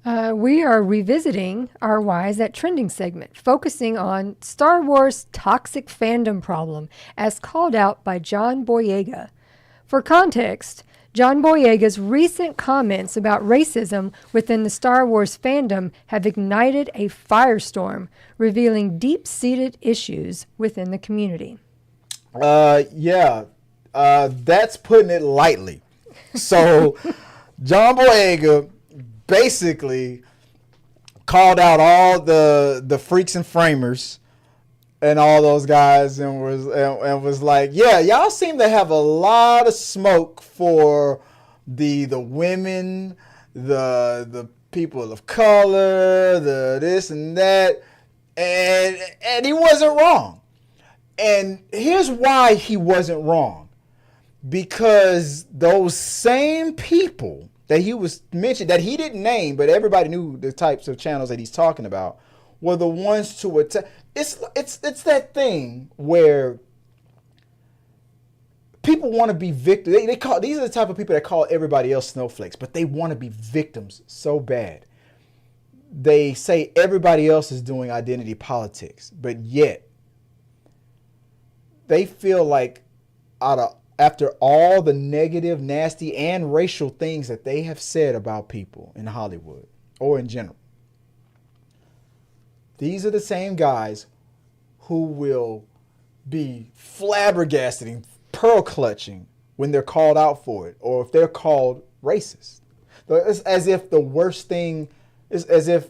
We are revisiting our Why Is That Trending segment, focusing on Star Wars' toxic fandom problem as called out by John Boyega. For context, John Boyega's recent comments about racism within the Star Wars fandom have ignited a firestorm, revealing deep-seated issues within the community. That's putting it lightly. So, John Boyega basically called out all the freaks and framers and all those guys and was like, yeah, y'all seem to have a lot of smoke for the women, the people of color, the this and that, and he wasn't wrong. And here's why he wasn't wrong. Because those same people that he was mentioned, that he didn't name, but everybody knew the types of channels that he's talking about, were the ones to attack. It's that thing where people want to be victims. These are the type of people that call everybody else snowflakes, but they want to be victims so bad. They say everybody else is doing identity politics, but yet they feel like after all the negative, nasty, and racial things that they have said about people in Hollywood or in general, these are the same guys who will be flabbergasted and pearl clutching when they're called out for it, or if they're called racist. It's as if the worst thing is as if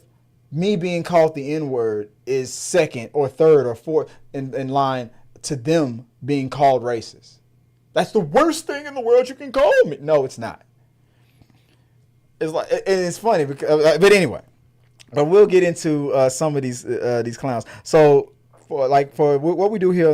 me being called the N-word is second or third or fourth in line to them being called racist. That's the worst thing in the world you can call me. No, it's not. It's like, and it's funny because, but anyway. But we'll get into some of these clowns. So for what we do here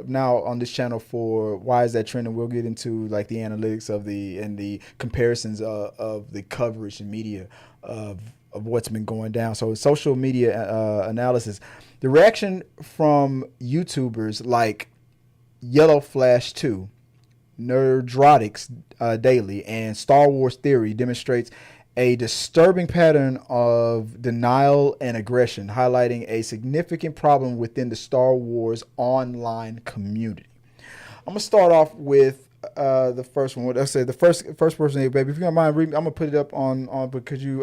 now on this channel for Why Is That Trending, we'll get into like the analytics of the comparisons of the coverage and media of what's been going down. So social media analysis, the reaction from YouTubers like YellowFlash 2, Nerdrotics Daily, and Star Wars Theory demonstrates a disturbing pattern of denial and aggression, highlighting a significant problem within the Star Wars online community. I'm gonna start off with the first one. Let's say the first person here, baby. If you don't mind, I'm gonna put it up on. But could you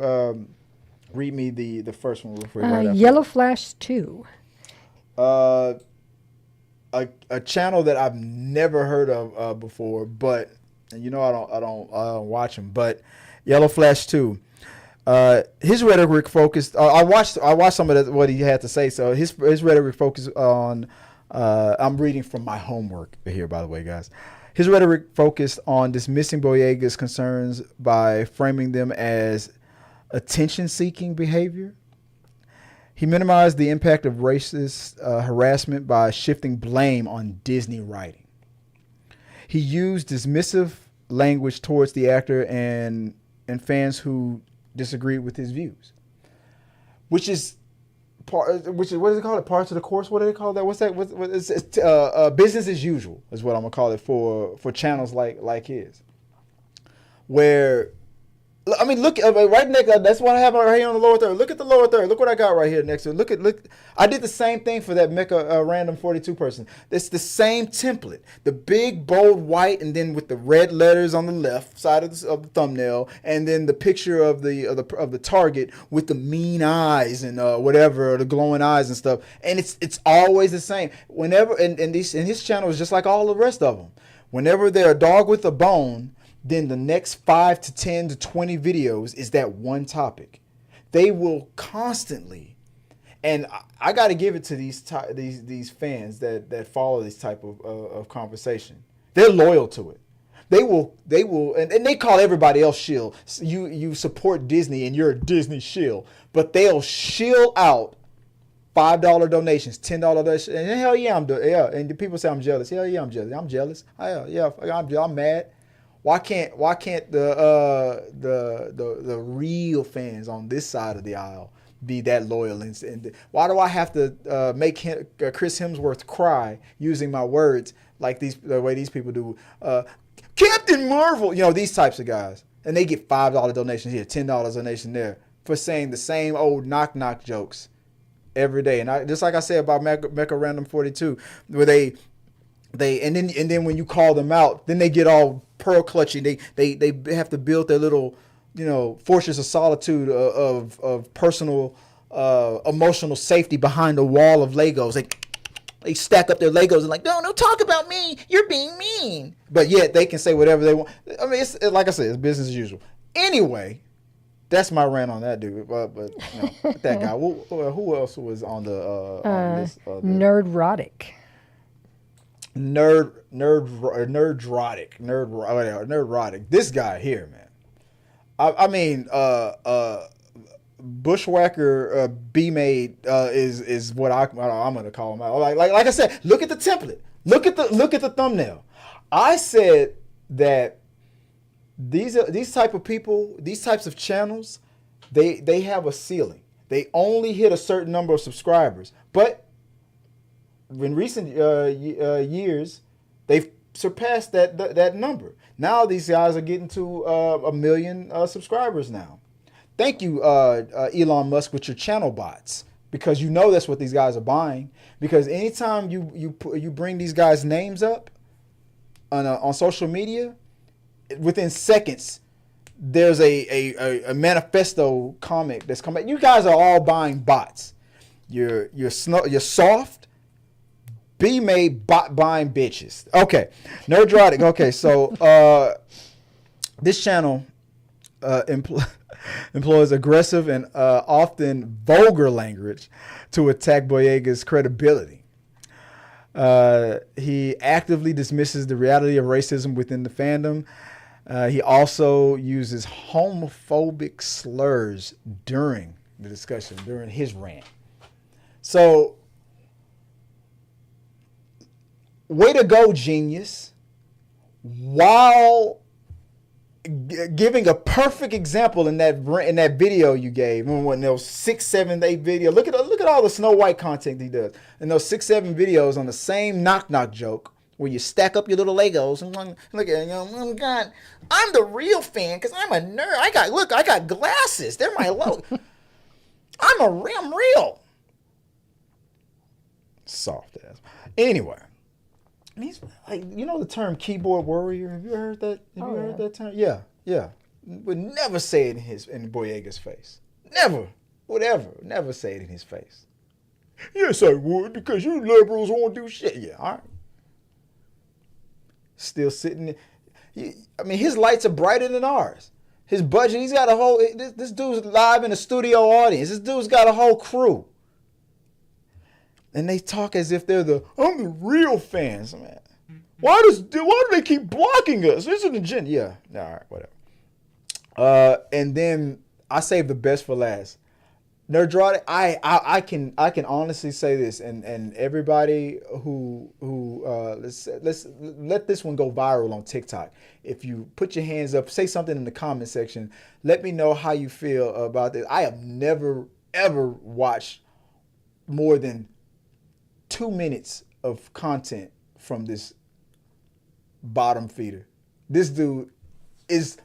read me the first one? Right YellowFlash 2. A channel that I've never heard of before, but and I don't watch them, but YellowFlash 2. His rhetoric focused. I watched some of what he had to say. So his rhetoric focused on. I'm reading from my homework here, by the way, guys. His rhetoric focused on dismissing Boyega's concerns by framing them as attention-seeking behavior. He minimized the impact of racist harassment by shifting blame on Disney writing. He used dismissive language towards the actor and fans who disagreed with his views, which is what is it called? Parts of the course. What do they call that? What's that? It's business as usual is what I'm gonna call it for channels like his, where. I mean, look right next. That's what I have right here on the lower third. Look at the lower third. Look what I got right here next to it. Look. I did the same thing for that Mecha random 42 person. It's the same template. The big bold white, and then with the red letters on the left side of the thumbnail, and then the picture of the target with the mean eyes and whatever, the glowing eyes and stuff. And it's always the same. Whenever and his channel is just like all the rest of them. Whenever they're a dog with a bone, then the next 5 to 10 to 20 videos is that one topic. They will constantly, and I got to give it to these fans that follow this type of conversation. They're loyal to it. They will, and they call everybody else shill. You support Disney and you're a Disney shill, but they'll shill out $5 donations, $10 donations, and hell yeah, and the people say I'm jealous. Hell yeah, I'm jealous. I'm jealous. Hell yeah, I'm mad. Why can't the real fans on this side of the aisle be that loyal? And why do I have to make Chris Hemsworth cry using my words like the way these people do? Captain Marvel, these types of guys, and they get $5 donations here, $10 donation there. for saying the same old knock knock jokes every day. And just like I said about Mecha Random 42, where they and then when you call them out, then they get all pearl clutching. They have to build their little, fortress of solitude of personal emotional safety behind a wall of Legos. They stack up their Legos and like, no, talk about me. You're being mean. But yet they can say whatever they want. I mean, it's like I said, it's business as usual. Anyway, that's my rant on that dude. But that guy. Who else was on the on this? Nerdrotic. Nerdrotic. This guy here, man. I mean, Bushwhacker B-Made is what I'm gonna call him out. Like I said, look at the template. Look at the thumbnail. I said that these type of people, these types of channels, they have a ceiling. They only hit a certain number of subscribers, but in recent years, they've surpassed that number. Now these guys are getting to 1 million subscribers now. Thank you, Elon Musk, with your channel bots, because that's what these guys are buying. Because anytime you bring these guys' names up on social media, within seconds, there's a manifesto comic that's coming. You guys are all buying bots. You're soft. B-Made bot buying bitches. Okay, Nerdrotic. Okay, so this channel employs aggressive and often vulgar language to attack Boyega's credibility. He actively dismisses the reality of racism within the fandom. He also uses homophobic slurs during the discussion, during his rant. So, way to go, genius. While giving a perfect example in that video you gave, when those 6, 7, 8 videos. Look at all the Snow White content he does. And those 6, 7 videos on the same knock knock joke where you stack up your little Legos and look at oh God, I'm the real fan because I'm a nerd. I got glasses. They're my logo. I'm real. Soft ass. Anyway. He's like, the term keyboard warrior. Have you heard that? Have you heard that term? Yeah. Would never say it in Boyega's face. Never. Would ever. Never say it in his face. Yes, I would, because you liberals won't do shit. Yeah, all right. Still sitting there. His lights are brighter than ours. His budget, he's got a whole, this dude's live in a studio audience. This dude's got a whole crew. And they talk as if I'm the real fans, man. Why do they keep blocking us? This is an agenda. Yeah, all right, whatever. And then I saved the best for last. Nerdrotic, I can honestly say this, and everybody who let's let this one go viral on TikTok. If you put your hands up, say something in the comment section. Let me know how you feel about this. I have never ever watched more than 2 minutes of content from this bottom feeder. This dude is,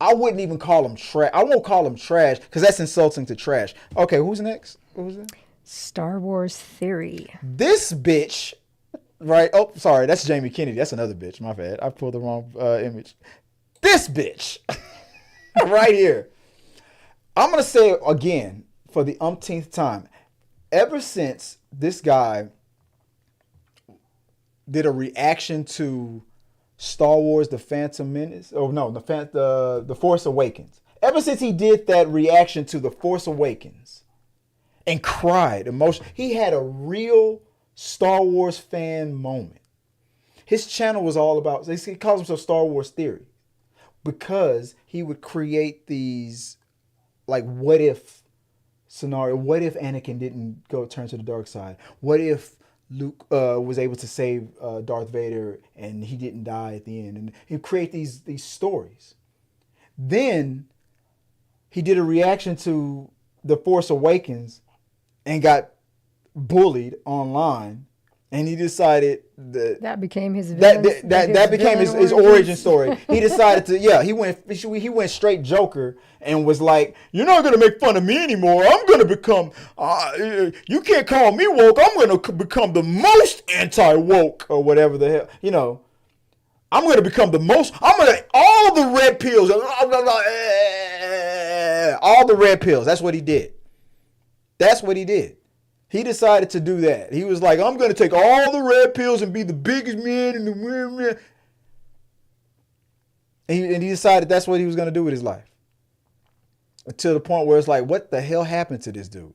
I wouldn't even call him trash. I won't call him trash because that's insulting to trash. Okay, who's next? What was that? Star Wars Theory. This bitch, right? Oh, sorry, that's Jamie Kennedy. That's another bitch. My bad. I pulled the wrong image. This bitch right here. I'm going to say it again for the umpteenth time. Ever since this guy did a reaction to Star Wars: The Phantom Menace, The Force Awakens. Ever since he did that reaction to The Force Awakens and cried emotion, he had a real Star Wars fan moment. His channel was all about, he calls himself Star Wars Theory, because he would create these like what if scenario. What if Anakin didn't turn to the dark side? What if Luke was able to save Darth Vader and he didn't die at the end? And he'd create these stories. Then he did a reaction to The Force Awakens and got bullied online and he decided that became his that became his origin story. He decided to he went straight Joker and was like, "You're not gonna make fun of me anymore. I'm gonna become you can't call me woke. I'm gonna become the most anti-woke or whatever the hell, you know. I'm gonna become the most. I'm gonna all the red pills, all the red pills. That's what he did. That's what he did. He decided to do that. He was like, I'm going to take all the red pills and be the biggest man in the world. And he decided that's what he was going to do with his life. To the point where it's like, what the hell happened to this dude?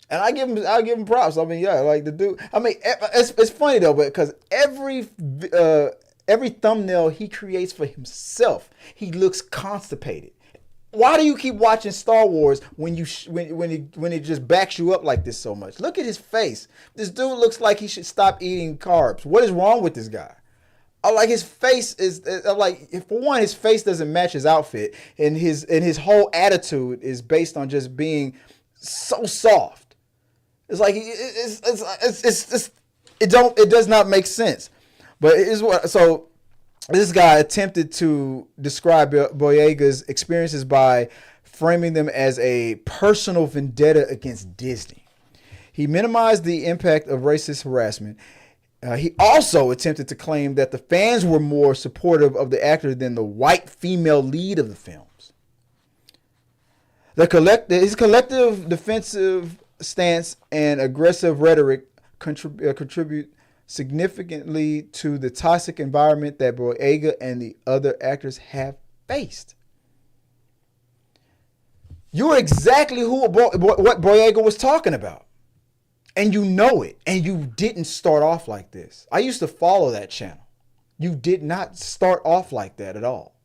And I'll give him props. I mean, yeah, like the dude. I mean, it's funny though, because every thumbnail he creates for himself, he looks constipated. Why do you keep watching Star Wars when it just backs you up like this so much? Look at his face. This dude looks like he should stop eating carbs. What is wrong with this guy? Like his face is like, for one, his face doesn't match his outfit, and his whole attitude is based on just being so soft. It's like it does not make sense. But it is what so. This guy attempted to describe Boyega's experiences by framing them as a personal vendetta against Disney. He minimized the impact of racist harassment. He also attempted to claim that the fans were more supportive of the actor than the white female lead of the films. His collective defensive stance and aggressive rhetoric contribute significantly to the toxic environment that Boyega and the other actors have faced. You're exactly what Boyega was talking about. And you know it. And you didn't start off like this. I used to follow that channel. You did not start off like that at all.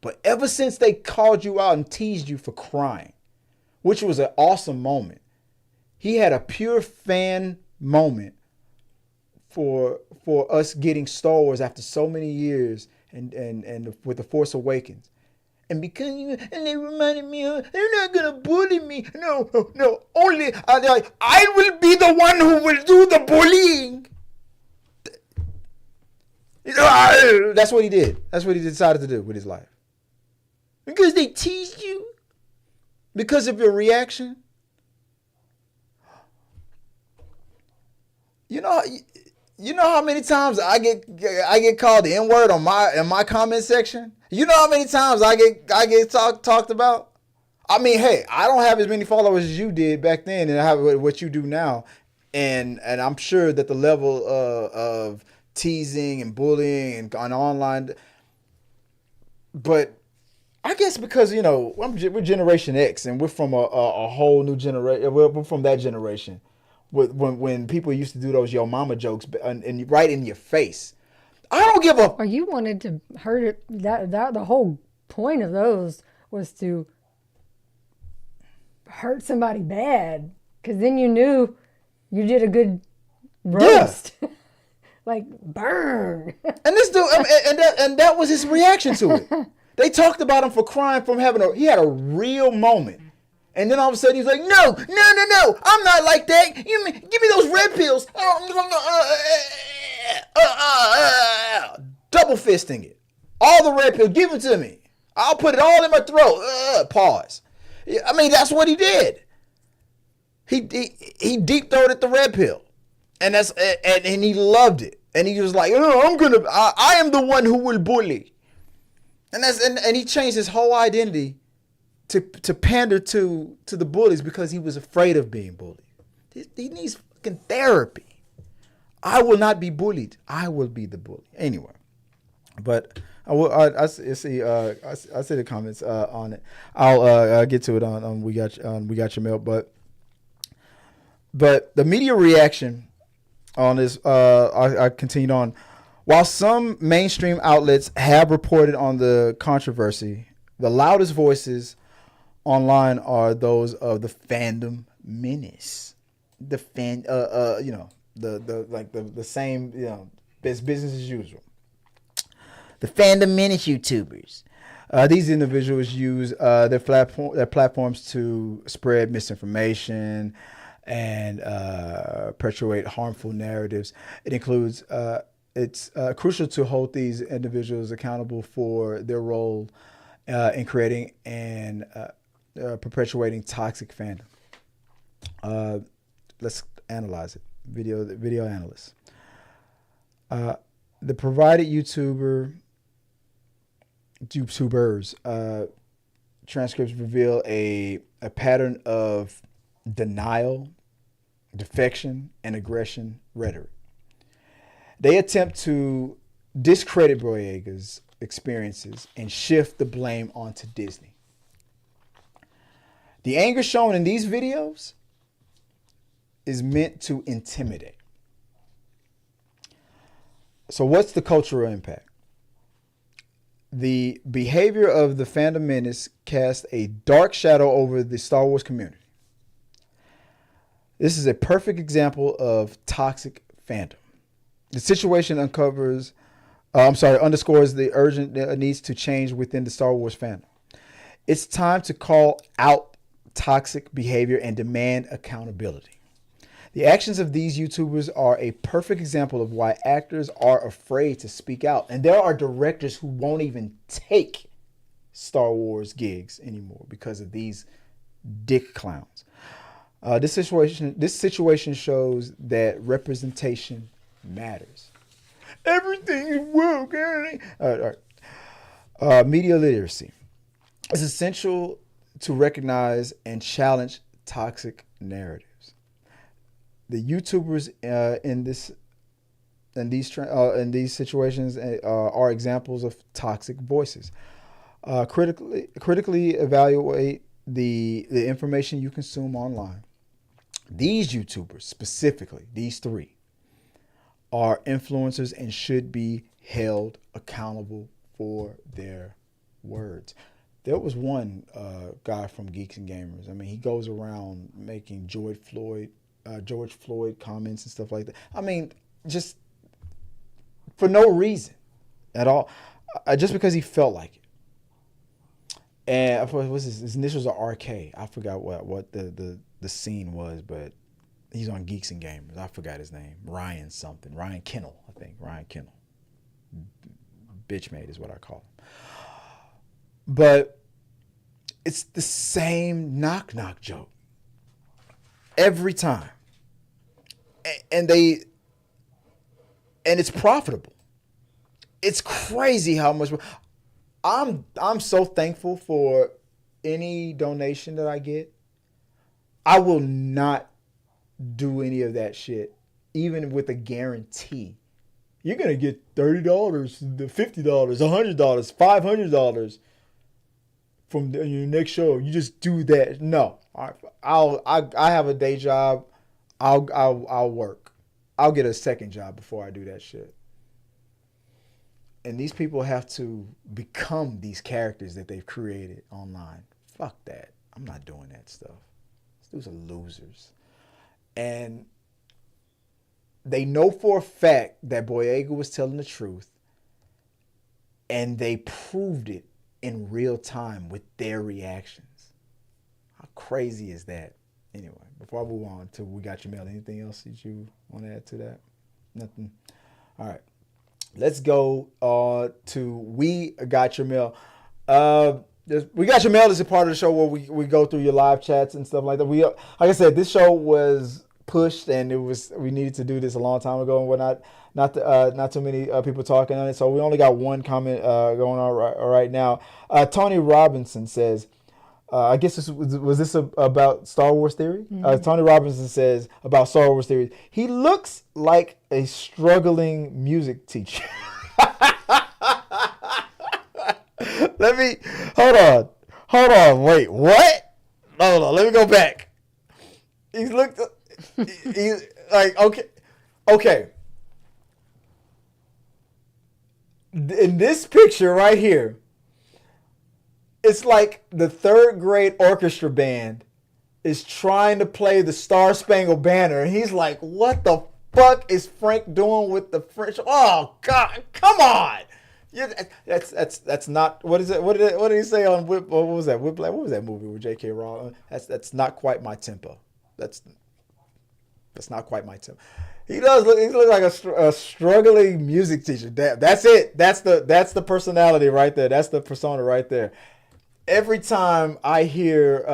But ever since they called you out and teased you for crying, which was an awesome moment, he had a pure fan moment for us getting Star Wars after so many years and with The Force Awakens. And because and they reminded me, they're not gonna bully me. No, only I will be the one who will do the bullying. That's what he did. That's what he decided to do with his life. Because they teased you. Because of your reaction. You know how many times I get called the N-word in my comment section? You know how many times I get talked about? I mean, hey, I don't have as many followers as you did back then, and I have what you do now, and I'm sure that the level of teasing and bullying and on online, but I guess because we're Generation X and we're from a whole new generation. We're from that generation. When people used to do those yo mama jokes and right in your face. I don't give a... Or you wanted to hurt it. That the whole point of those was to hurt somebody bad. Because then you knew you did a good roast. Yeah. Like, burn. And this dude, and that was his reaction to it. They talked about him for crying from he had a real moment. And then all of a sudden he's like, no, I'm not like that. Give me those red pills. Double fisting it. All the red pills, give them to me. I'll put it all in my throat. Pause. I mean, that's what he did. He deep throated the red pill. And and he loved it. And he was like, I am the one who will bully. And he changed his whole identity to pander to the bullies because he was afraid of being bullied. He needs fucking therapy. I will not be bullied. I will be the bully. Anyway, but I see the comments on it. I'll get to it on we got your mail. But the media reaction on this, I continued on. While some mainstream outlets have reported on the controversy, the loudest voices online are those of the fandom menace. The the same, it's business as usual. The fandom menace YouTubers. These individuals use their platforms to spread misinformation, and perpetuate harmful narratives. It includes it's crucial to hold these individuals accountable for their role in creating and perpetuating toxic fandom. Let's analyze it. Video analyst. The provided YouTubers transcripts reveal a pattern of denial, defection, and aggression rhetoric. They attempt to discredit Boyega's experiences and shift the blame onto Disney. The anger shown in these videos is meant to intimidate. So what's the cultural impact? The behavior of the fandom menace cast a dark shadow over the Star Wars community. This is a perfect example of toxic fandom. The situation underscores the urgent needs to change within the Star Wars fandom. It's time to call out toxic behavior and demand accountability. The actions of these YouTubers are a perfect example of why actors are afraid to speak out. And there are directors who won't even take Star Wars gigs anymore because of these dick clowns. This situation shows that representation matters. Everything is woke. All right. Media literacy. It's essential to recognize and challenge toxic narratives. The YouTubers in these situations are examples of toxic voices. Critically evaluate the information you consume online. These YouTubers, specifically these three, are influencers and should be held accountable for their words. There was one guy from Geeks and Gamers. I mean, he goes around making George Floyd comments and stuff like that. I mean, just for no reason at all, just because he felt like it. And his initials are RK. I forgot what the scene was, but he's on Geeks and Gamers. I forgot his name. Ryan Kennel, I think. Ryan Kennel. Bitchmade is what I call him. But it's the same knock joke every time. And it's profitable. It's crazy how much I'm so thankful for any donation that I get. I will not do any of that shit, even with a guarantee. You're gonna get $30, $50, $100, $500 from your next show. You just do that. No, I have a day job. I'll work. I'll get a second job before I do that shit. And these people have to become these characters that they've created online. Fuck that. I'm not doing that stuff. These dudes are losers. And they know for a fact that Boyega was telling the truth. And they proved it in real time with their reactions. How crazy is that? Anyway, before I move on to We Got Your Mail, anything else that you want to add to that? Nothing? All right. Let's go to We Got Your Mail. We Got Your Mail is a part of the show where we go through your live chats and stuff like that. Like I said, this show was pushed and we needed to do this a long time ago and whatnot. Not too many people talking on it, so we only got one comment going on right now. Tony Robinson says, I guess was this about Star Wars theory? Mm-hmm. Tony Robinson says about Star Wars theory, he looks like a struggling music teacher. Hold on, wait, what? Hold on, let me go back. He's like, okay. In this picture right here, it's like the third grade orchestra band is trying to play the Star Spangled Banner. And he's like, what the fuck is Frank doing with the French? Oh, God, come on. Yeah, that's not, what is it? What did he say on What was that? What was that movie with J.K. Rowling? That's not quite my tempo. That's not quite my tip. He does look. He looks like a struggling music teacher. That's it. That's the personality right there. That's the persona right there. Every time I hear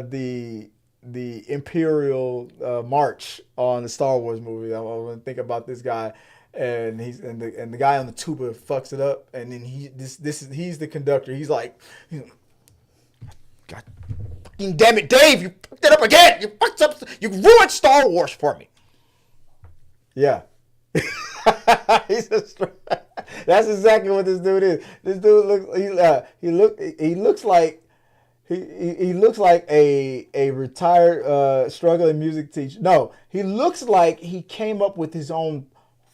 the Imperial March on the Star Wars movie, I'm gonna think about this guy, and the guy on the tuba fucks it up, and then he's the conductor. He's like, God fucking damn it, Dave! You fucked it up again. You fucked up. You ruined Star Wars for me. Yeah. That's exactly what this dude is. This dude looks like a retired struggling music teacher. No, he looks like he came up with his own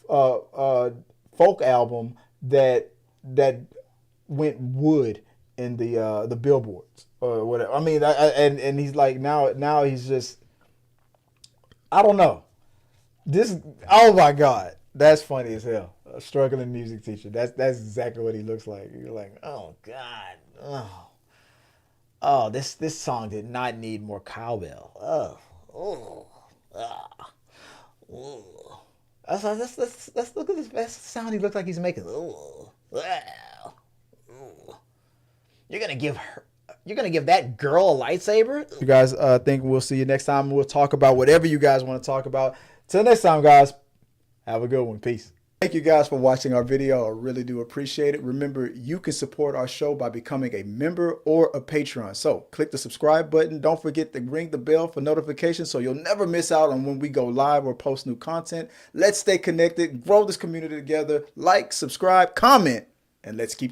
folk album that went wood in the billboards or whatever. I mean, and he's like now he's just, I don't know. Oh my God, that's funny as hell. A struggling music teacher. That's exactly what he looks like. You're like, oh God, oh, this song did not need more cowbell. Let's look at this. That's the sound he looks like he's making. You're gonna give that girl a lightsaber? You guys, think we'll see you next time. We'll talk about whatever you guys want to talk about. Till next time, guys, have a good one. Peace. Thank you guys for watching our video. I really do appreciate it. Remember, you can support our show by becoming a member or a Patreon. So click the subscribe button. Don't forget to ring the bell for notifications so you'll never miss out on when we go live or post new content. Let's stay connected, grow this community together. Like, subscribe, comment, and let's keep talking.